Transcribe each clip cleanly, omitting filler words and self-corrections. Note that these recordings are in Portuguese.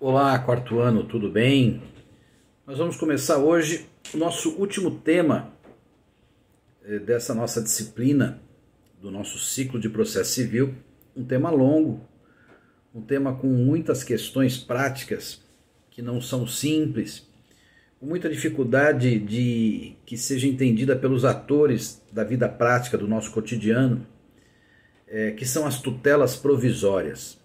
Olá, quarto ano, tudo bem? Nós vamos começar hoje o nosso último tema dessa nossa disciplina, do nosso ciclo de processo civil. Um tema longo, um tema com muitas questões práticas que não são simples, com muita dificuldade de que seja entendida pelos atores da vida prática do nosso cotidiano, que são as tutelas provisórias.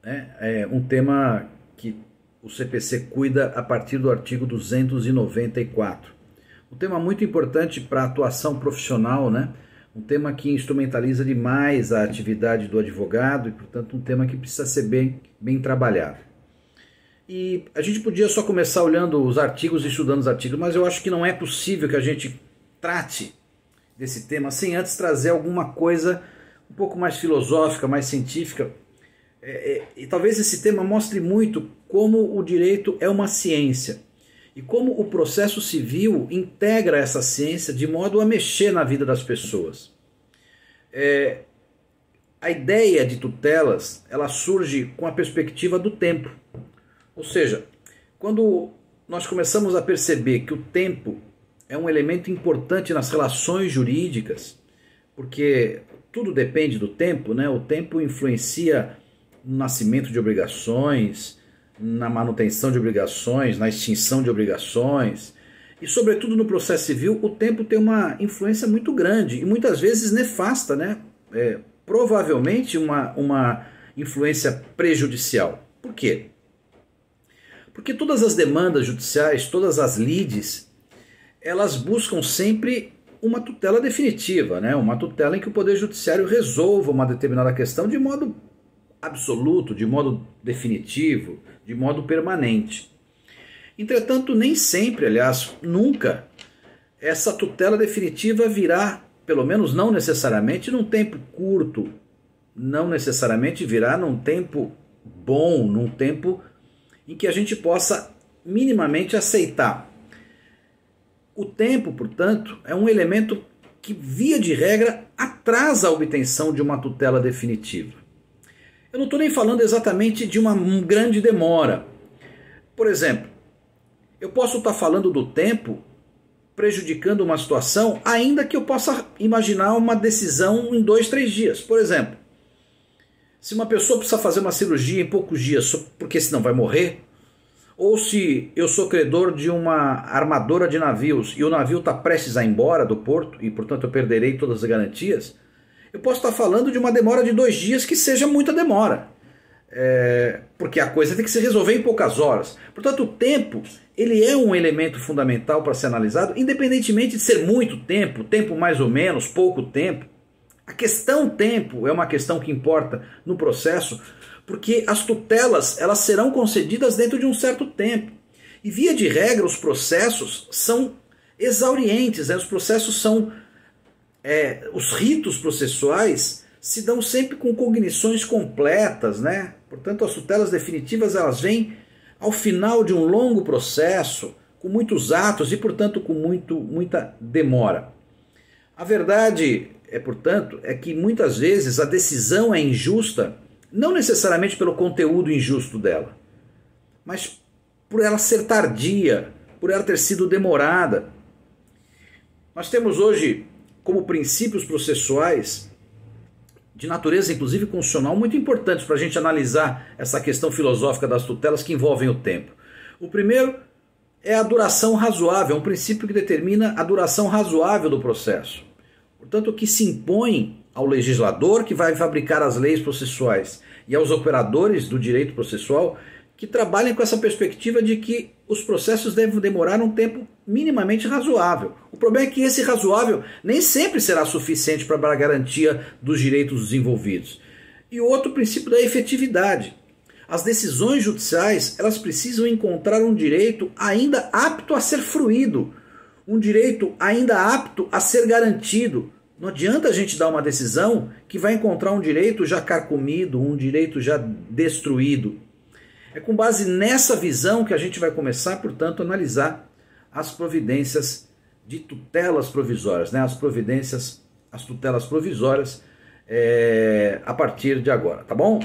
É um tema que o CPC cuida a partir do artigo 294. Um tema muito importante para a atuação profissional, um tema que instrumentaliza demais a atividade do advogado e, portanto, um tema que precisa ser bem trabalhado. E a gente podia só começar olhando os artigos e estudando os artigos, mas eu acho que não é possível que a gente trate desse tema sem antes trazer alguma coisa um pouco mais filosófica, mais científica. E talvez esse tema mostre muito como o direito é uma ciência e como o processo civil integra essa ciência de modo a mexer na vida das pessoas. A ideia de tutelas, ela surge com a perspectiva do tempo. Ou seja, quando nós começamos a perceber que o tempo é um elemento importante nas relações jurídicas, porque tudo depende do tempo, o tempo influencia no nascimento de obrigações, na manutenção de obrigações, na extinção de obrigações e, sobretudo, no processo civil, o tempo tem uma influência muito grande e muitas vezes nefasta, provavelmente uma influência prejudicial. Por quê? Porque todas as demandas judiciais, todas as lides, elas buscam sempre uma tutela definitiva, uma tutela em que o Poder Judiciário resolva uma determinada questão de modo absoluto, de modo definitivo, de modo permanente. Entretanto, nem sempre, aliás, nunca, essa tutela definitiva virá, pelo menos não necessariamente, num tempo curto, não necessariamente virá num tempo bom, num tempo em que a gente possa minimamente aceitar. O tempo, portanto, é um elemento que, via de regra, atrasa a obtenção de uma tutela definitiva. Eu não estou nem falando exatamente de uma grande demora. Por exemplo, eu posso estar falando do tempo prejudicando uma situação, ainda que eu possa imaginar uma decisão em 2, 3 dias. Por exemplo, se uma pessoa precisa fazer uma cirurgia em poucos dias, porque senão vai morrer, ou se eu sou credor de uma armadora de navios e o navio está prestes a ir embora do porto e, portanto, eu perderei todas as garantias, eu posso estar falando de uma demora de 2 dias que seja muita demora, porque a coisa tem que se resolver em poucas horas. Portanto, o tempo ele é um elemento fundamental para ser analisado, independentemente de ser muito tempo, tempo mais ou menos, pouco tempo. A questão tempo é uma questão que importa no processo, porque as tutelas elas serão concedidas dentro de um certo tempo. E, via de regra, os processos são exaurientes, os processos são... os ritos processuais se dão sempre com cognições completas, Portanto, as tutelas definitivas elas vêm ao final de um longo processo, com muitos atos e, portanto, com muita demora. A verdade portanto, é que muitas vezes a decisão é injusta, não necessariamente pelo conteúdo injusto dela, mas por ela ser tardia, por ela ter sido demorada. Nós temos hoje como princípios processuais, de natureza inclusive constitucional, muito importantes para a gente analisar essa questão filosófica das tutelas que envolvem o tempo. O primeiro é a duração razoável, é um princípio que determina a duração razoável do processo. Portanto, o que se impõe ao legislador, que vai fabricar as leis processuais, e aos operadores do direito processual, que trabalhem com essa perspectiva de que os processos devem demorar um tempo minimamente razoável. O problema é que esse razoável nem sempre será suficiente para a garantia dos direitos dos envolvidos. E o outro princípio da efetividade. As decisões judiciais elas precisam encontrar um direito ainda apto a ser fruído, um direito ainda apto a ser garantido. Não adianta a gente dar uma decisão que vai encontrar um direito já carcomido, um direito já destruído. É com base nessa visão que a gente vai começar, portanto, a analisar as providências de tutelas provisórias, as tutelas provisórias a partir de agora, tá bom?